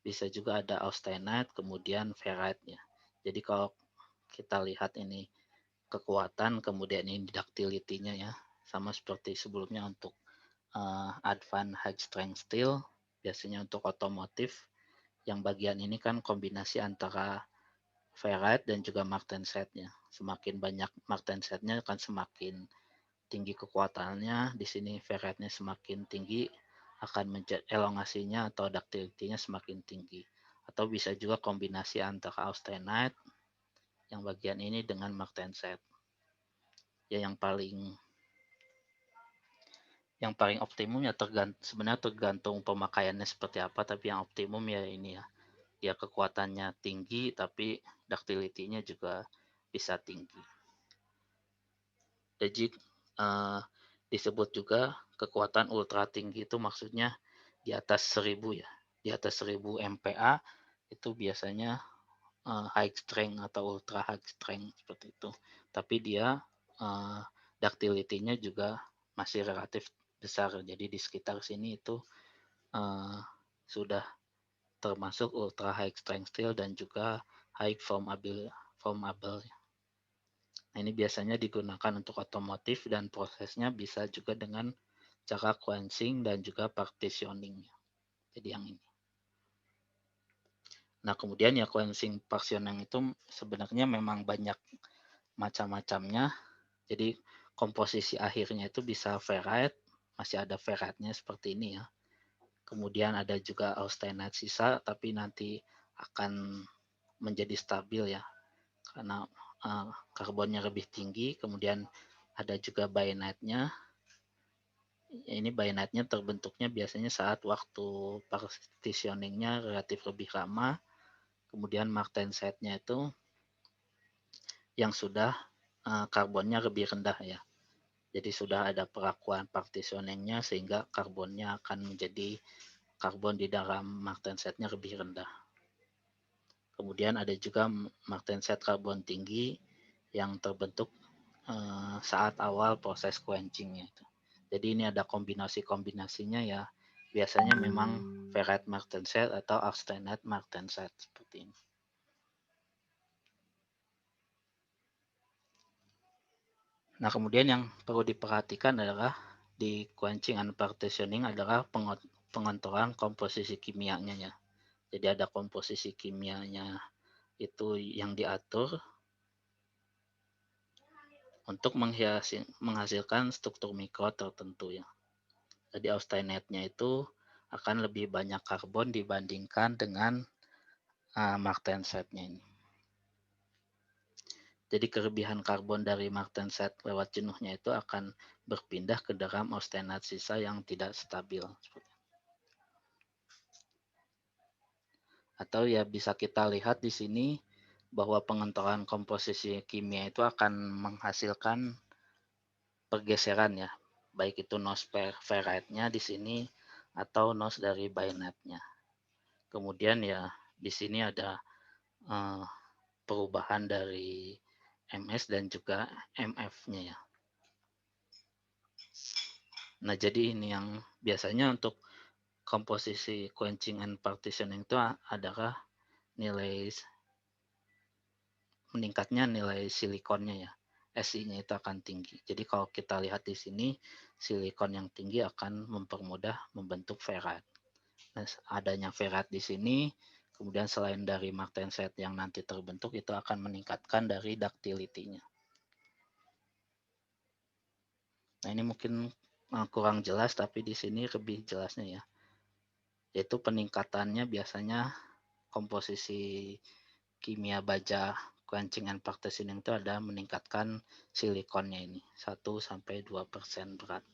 bisa juga ada austenite kemudian ferrite ya. Jadi kalau kita lihat ini kekuatan kemudian ini ductility-nya ya, sama seperti sebelumnya untuk advanced high strength steel, biasanya untuk otomotif yang bagian ini kan kombinasi antara ferrite dan juga martensetnya. Semakin banyak martensetnya akan semakin tinggi kekuatannya. Di sini ferrite-nya semakin tinggi akan menjadi elongasinya atau ductility-nya semakin tinggi. Atau bisa juga kombinasi antara austenite yang bagian ini dengan martenset. Ya yang paling optimum ya sebenarnya tergantung pemakaiannya seperti apa, tapi yang optimum ya ini ya. Ya kekuatannya tinggi tapi ductility-nya juga bisa tinggi. Jadi disebut juga kekuatan ultra tinggi itu maksudnya di atas 1000 ya. Di atas 1000 MPa itu biasanya high strength atau ultra high strength seperti itu. Tapi dia ductility-nya juga masih relatif besar. Jadi di sekitar sini itu sudah termasuk ultra high strength steel dan juga high formable. Nah, ini biasanya digunakan untuk otomotif dan prosesnya bisa juga dengan cara quenching dan juga partitioning. Jadi yang ini. Nah, kemudian ya quenching partitioning itu sebenarnya memang banyak macam-macamnya. Jadi komposisi akhirnya itu bisa ferrite, masih ada ferrite-nya seperti ini ya. Kemudian ada juga austenite sisa, tapi nanti akan menjadi stabil ya, karena karbonnya lebih tinggi. Kemudian ada juga bainite-nya. Ini bainite-nya terbentuknya biasanya saat waktu partitioning-nya relatif lebih lama. Kemudian martensite-nya itu yang sudah karbonnya lebih rendah ya. Jadi sudah ada perlakuan partitioning-nya sehingga karbonnya akan menjadi karbon di dalam martensite-nya lebih rendah. Kemudian ada juga martensite karbon tinggi yang terbentuk saat awal proses quenching-nya itu. Jadi ini ada kombinasi-kombinasinya ya. Biasanya memang ferrite martensite atau austenite martensite seperti ini. Nah, kemudian yang perlu diperhatikan adalah di quenching and partitioning adalah pengontrolan komposisi kimianya ya. Jadi ada komposisi kimianya itu yang diatur untuk menghasilkan struktur mikro tertentu ya. Jadi austenite-nya itu akan lebih banyak karbon dibandingkan dengan martensite-nya ini. Jadi kelebihan karbon dari martensite lewat jenuhnya itu akan berpindah ke dalam austenite sisa yang tidak stabil. Atau ya bisa kita lihat di sini bahwa pengontrolan komposisi kimia itu akan menghasilkan pergeseran ya, baik itu nose ferrite-nya di sini atau nose dari bainite-nya. Kemudian ya di sini ada perubahan dari MS dan juga MF-nya ya. Nah, jadi ini yang biasanya untuk komposisi quenching and partitioning itu adalah nilai meningkatnya nilai silikonnya ya. Si-nya itu akan tinggi. Jadi kalau kita lihat di sini, silikon yang tinggi akan mempermudah membentuk ferrite. Nah, adanya ferrite di sini, kemudian selain dari martensite yang nanti terbentuk, itu akan meningkatkan dari ductility-nya. Nah, ini mungkin kurang jelas, tapi di sini lebih jelasnya ya. Yaitu peningkatannya biasanya komposisi kimia baja quenching and partitioning itu ada meningkatkan silikonnya ini 1-2% berat.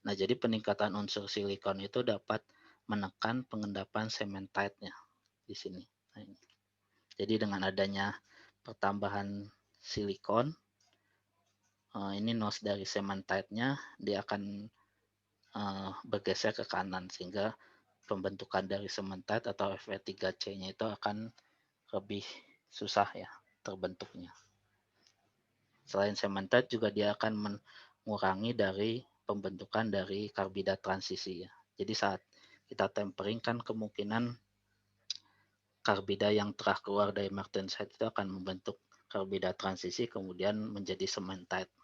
Nah, jadi peningkatan unsur silikon itu dapat menekan pengendapan cementite-nya di sini. Nah, ini. Jadi dengan adanya pertambahan silikon, ini nose dari cementite-nya dia akan bergeser ke kanan sehingga pembentukan dari cementite atau Fe3C-nya itu akan lebih susah ya terbentuknya. Selain cementite juga dia akan mengurangi dari pembentukan dari karbida transisi ya. Jadi saat kita tempering kan kemungkinan karbida yang telah keluar dari martensite itu akan membentuk karbida transisi kemudian menjadi cementite.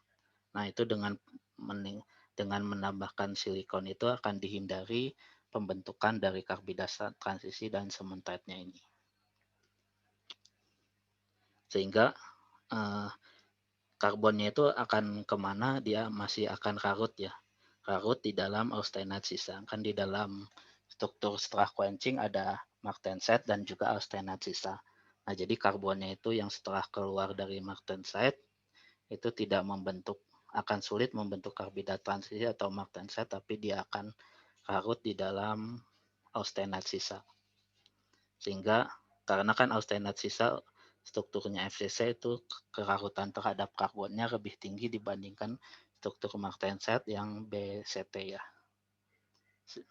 Nah, itu dengan menambahkan silikon itu akan dihindari pembentukan dari karbida transisi dan cementite-nya ini. Sehingga karbonnya itu akan kemana, dia masih akan larut ya. Larut di dalam austenite sisa. Kan di dalam struktur setelah quenching ada martensite dan juga austenite sisa. Nah, jadi karbonnya itu yang setelah keluar dari martensite itu tidak akan sulit membentuk karbida transisi atau martensite, tapi dia akan larut di dalam austenite sisa. Sehingga karena kan austenite sisa strukturnya FCC itu kelarutan terhadap karbonnya lebih tinggi dibandingkan struktur martensite yang BCT ya.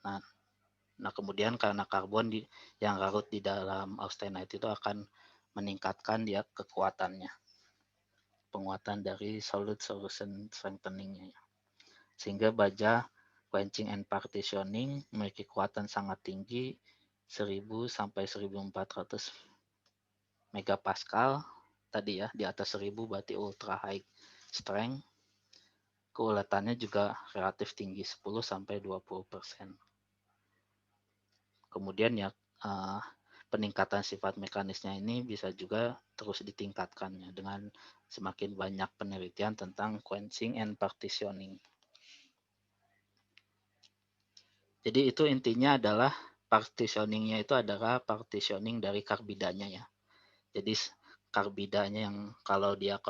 Nah, kemudian karena karbon yang larut di dalam austenite itu akan meningkatkan dia kekuatannya. Penguatan dari solid solution strengthening-nya. Sehingga baja quenching and partitioning memiliki kekuatan sangat tinggi 1000 sampai 1400 megapascal tadi ya, di atas 1000 berarti ultra high strength. Keuletannya juga relatif tinggi 10 sampai 20%. Kemudian ya peningkatan sifat mekanisnya ini bisa juga terus ditingkatkannya dengan semakin banyak penelitian tentang quenching and partitioning. Jadi itu intinya adalah partitioningnya itu adalah partitioning dari karbidanya ya. Jadi karbidanya yang kalau dia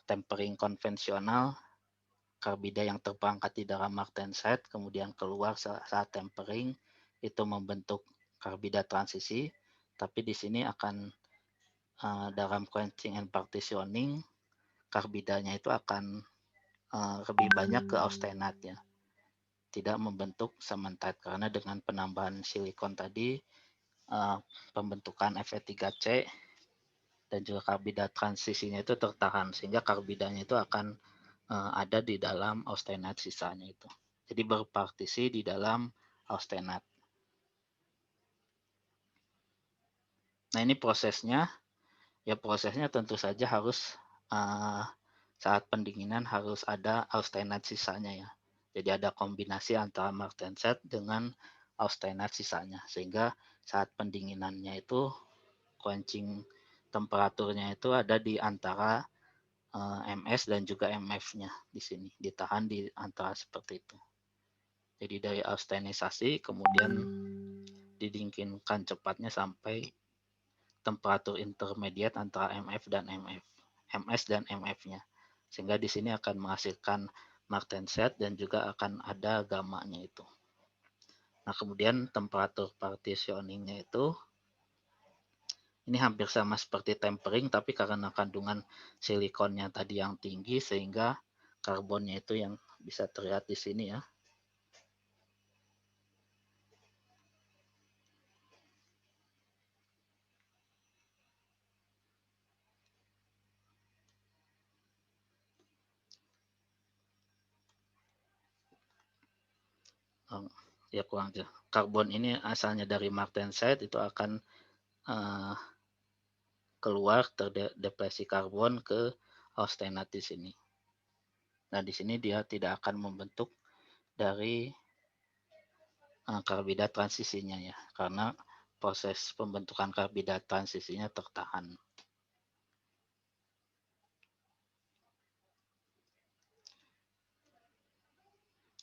tempering konvensional, karbida yang terperangkat di dalam martenset kemudian keluar saat tempering itu membentuk karbida transisi, tapi di sini akan dalam quenching and partitioning karbidanya itu akan lebih banyak ke austenate ya, tidak membentuk cementite karena dengan penambahan silikon tadi pembentukan Fe3C dan juga karbida transisinya itu tertahan sehingga karbidanya itu akan ada di dalam austenate sisanya itu. Jadi berpartisi di dalam austenate. Nah ini prosesnya, ya prosesnya tentu saja harus saat pendinginan harus ada austenate sisanya ya. Jadi ada kombinasi antara martenset dengan austenate sisanya sehingga saat pendinginannya itu quenching temperaturnya itu ada di antara MS dan juga MF-nya di sini, ditahan di antara seperti itu. Jadi dari austenisasi kemudian didinginkan cepatnya sampai temperatur intermediate antara MS dan MF-nya. Sehingga di sini akan menghasilkan martenset dan juga akan ada gamma-nya itu. Nah, kemudian temperatur partitioning-nya itu ini hampir sama seperti tempering, tapi karena kandungan silikonnya tadi yang tinggi, sehingga karbonnya itu yang bisa terlihat di sini ya. Ya kurang jelas. Karbon ini asalnya dari martenset itu akan keluar terdepresi karbon ke austenate di sini. Nah, di sini dia tidak akan membentuk dari karbida transisinya ya, karena proses pembentukan karbida transisinya tertahan.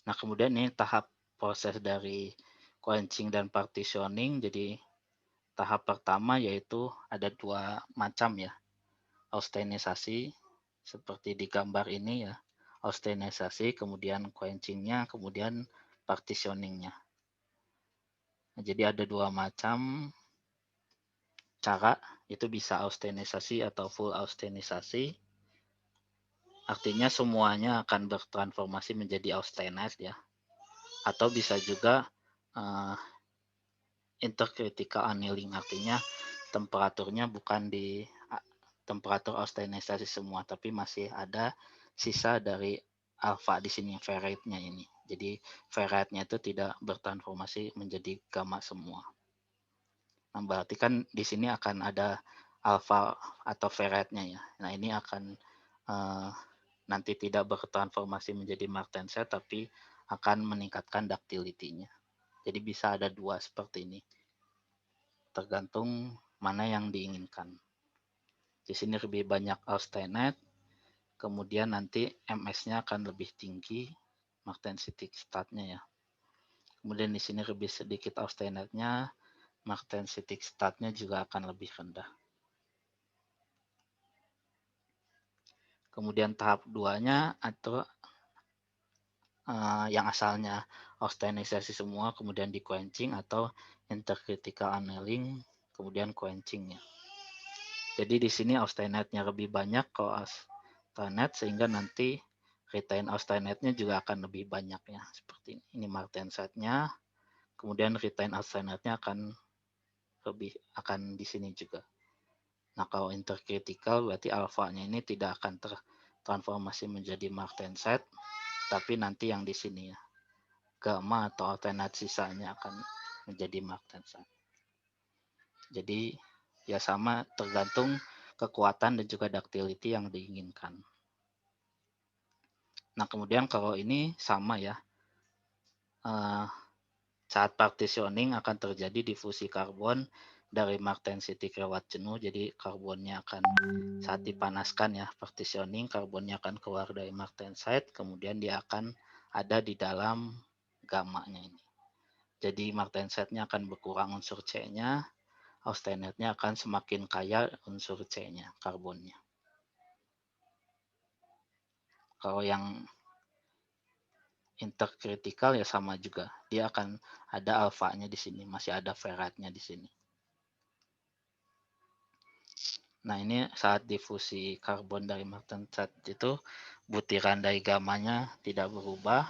Nah, kemudian ini tahap proses dari quenching dan partitioning. Jadi tahap pertama yaitu ada dua macam ya, austenisasi seperti di gambar ini ya, austenisasi, kemudian quenchingnya, kemudian partitioningnya. Nah, jadi ada dua macam cara, itu bisa austenisasi atau full austenisasi. Artinya semuanya akan bertransformasi menjadi austenite ya. Atau bisa juga intercritical annealing, artinya temperaturnya bukan di temperatur austenisasi semua, tapi masih ada sisa dari alfa di sini, ferrite-nya ini. Jadi ferrite-nya itu tidak bertransformasi menjadi gamma semua. Nah, berarti kan di sini akan ada alfa atau ferrite-nya ya. Nah, ini akan nanti tidak bertransformasi menjadi martenset, tapi akan meningkatkan ductility-nya. Jadi bisa ada dua seperti ini. Tergantung mana yang diinginkan. Di sini lebih banyak austenite, kemudian nanti MS-nya akan lebih tinggi, martensitic stat-nya ya. Kemudian di sini lebih sedikit austenite-nya, martensitic stat-nya juga akan lebih rendah. Kemudian tahap 2-nya atau yang asalnya austenisasi semua kemudian di quenching atau intercritical annealing kemudian quenchingnya. Jadi di sini austenite-nya lebih banyak ke austenite sehingga nanti retain austenite-nya juga akan lebih banyak ya, seperti ini. Ini martenset-nya, kemudian retain austenite-nya akan di sini juga. Nah, kalau intercritical berarti alfanya ini tidak akan tertransformasi menjadi martenset, tapi nanti yang di sini ya, gamma atau alternate sisanya akan menjadi martenset. Jadi ya sama, tergantung kekuatan dan juga ductility yang diinginkan. Nah, kemudian kalau ini sama ya, saat partitioning akan terjadi difusi karbon dari martensitik lewat jenuh. Jadi karbonnya akan saat dipanaskan ya partitioning, karbonnya akan keluar dari martensite, kemudian dia akan ada di dalam gamma-nya ini. Jadi martensite-nya akan berkurang unsur C-nya, austenite-nya akan semakin kaya unsur C-nya, karbonnya. Kalau yang interkritikal ya sama juga, dia akan ada alfanya di sini, masih ada feratnya di sini. Nah ini saat difusi karbon dari martensite itu butiran dari gamanya tidak berubah,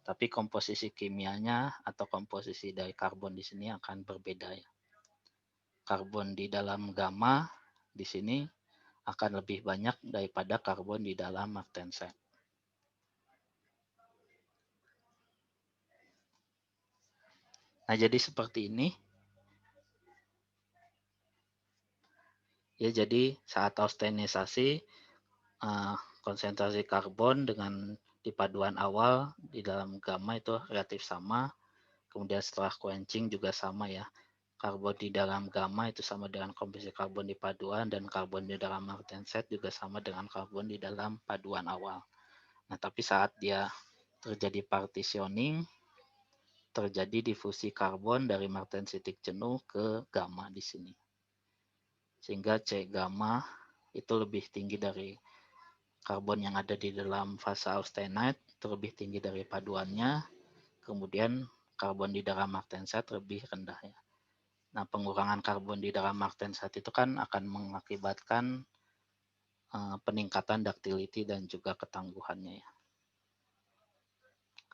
tapi komposisi kimianya atau komposisi dari karbon di sini akan berbeda ya. Karbon di dalam gamma di sini akan lebih banyak daripada karbon di dalam martensite. Nah, jadi seperti ini. Ya, jadi saat austenisasi, konsentrasi karbon dengan di paduan awal di dalam gamma itu relatif sama. Kemudian setelah quenching juga sama ya. Karbon di dalam gamma itu sama dengan komposisi karbon di paduan, dan karbon di dalam martensite juga sama dengan karbon di dalam paduan awal. Nah, tapi saat dia terjadi partitioning, terjadi difusi karbon dari martensitik jenuh ke gamma di sini. Sehingga C gamma itu lebih tinggi dari karbon yang ada di dalam fase austenite, itu lebih tinggi dari paduannya. Kemudian karbon di dalam martensite lebih rendah ya. Nah, pengurangan karbon di dalam martensite itu kan akan mengakibatkan peningkatan ductility dan juga ketangguhannya ya.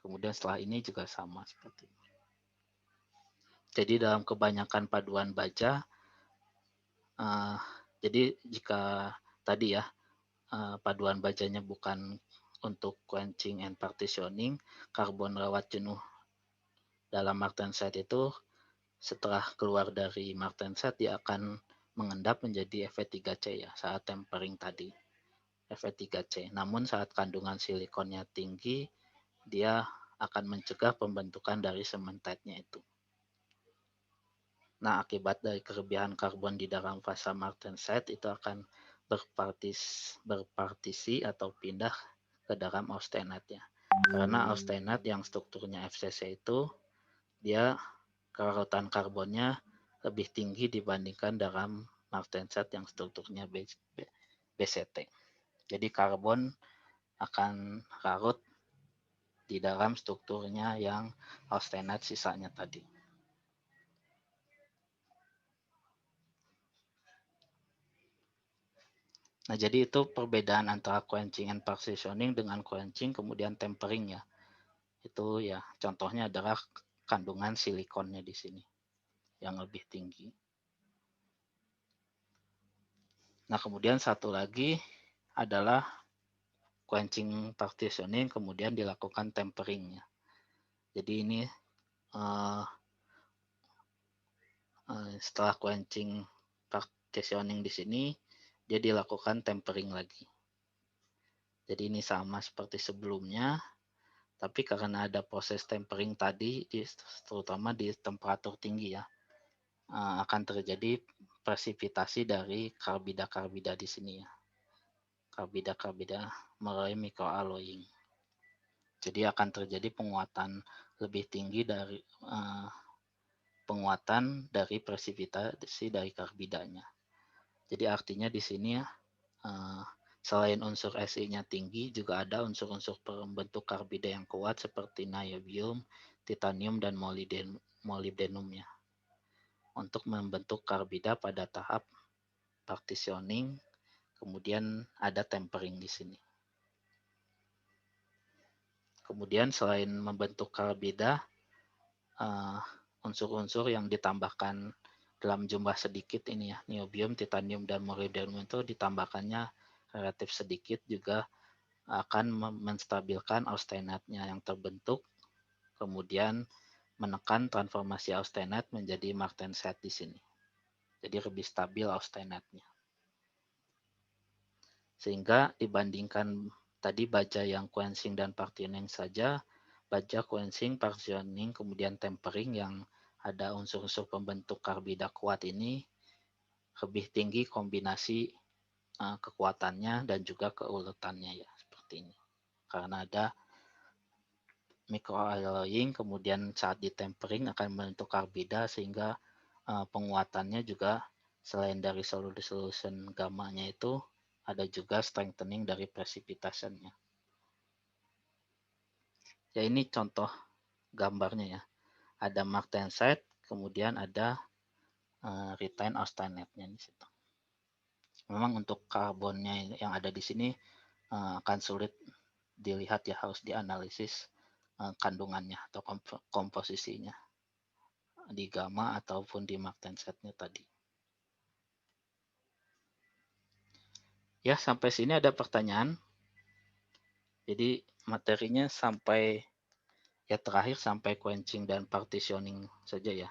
Kemudian setelah ini juga sama seperti ini. Jadi dalam kebanyakan paduan baja, jadi jika tadi ya paduan bajanya bukan untuk quenching and partitioning, karbon lewat jenuh dalam martensite itu setelah keluar dari martensite dia akan mengendap menjadi Fe3C ya saat tempering tadi, Fe3C. Namun saat kandungan silikonnya tinggi, dia akan mencegah pembentukan dari cementite-nya itu. Nah, akibat dari kelebihan karbon di dalam fase martensite itu akan berpartisi atau pindah ke dalam austenite ya. Karena austenite yang strukturnya FCC itu dia kelarutan karbonnya lebih tinggi dibandingkan dalam martensite yang strukturnya BCT. Jadi karbon akan larut di dalam strukturnya yang austenite sisanya tadi. Nah, jadi itu perbedaan antara quenching and partitioning dengan quenching kemudian tempering ya. Itu ya contohnya adalah kandungan silikonnya di sini yang lebih tinggi. Nah, kemudian satu lagi adalah quenching partitioning kemudian dilakukan tempering ya. Jadi ini setelah quenching partitioning di sini dia dilakukan tempering lagi. Jadi ini sama seperti sebelumnya, tapi karena ada proses tempering tadi, terutama di temperatur tinggi ya, akan terjadi presipitasi dari karbida-karbida di sini ya. Karbida-karbida melalui microalloying. Jadi akan terjadi penguatan lebih tinggi dari presipitasi dari karbidanya. Jadi artinya di sini ya, selain unsur Si-nya tinggi, juga ada unsur-unsur pembentuk karbida yang kuat seperti niobium, titanium, dan molybdenum ya. Untuk membentuk karbida pada tahap partitioning, kemudian ada tempering di sini. Kemudian selain membentuk karbida, unsur-unsur yang ditambahkan dalam jumlah sedikit ini ya, niobium, titanium, dan molybdenum itu ditambahkannya relatif sedikit juga akan menstabilkan austenite-nya yang terbentuk, kemudian menekan transformasi austenite menjadi martensite di sini. Jadi lebih stabil austenite-nya. Sehingga dibandingkan tadi baja yang quenching dan partitioning saja, baja, quenching, partitioning, kemudian tempering yang ada unsur-unsur pembentuk karbida kuat ini lebih tinggi kombinasi kekuatannya dan juga keuletannya ya, seperti ini. Karena ada microalloying, kemudian saat ditempering akan membentuk karbida sehingga penguatannya juga selain dari solid solution gamma-nya itu ada juga strengthening dari precipitation-nya. Ya ini contoh gambarnya ya. Ada martensite, kemudian ada retain austenite-nya di situ. Memang untuk karbonnya yang ada di sini akan sulit dilihat ya, harus dianalisis kandungannya atau komposisinya di gamma ataupun di martensite-nya tadi. Ya, sampai sini ada pertanyaan. Jadi materinya sampai ya terakhir sampai quenching dan partitioning saja ya.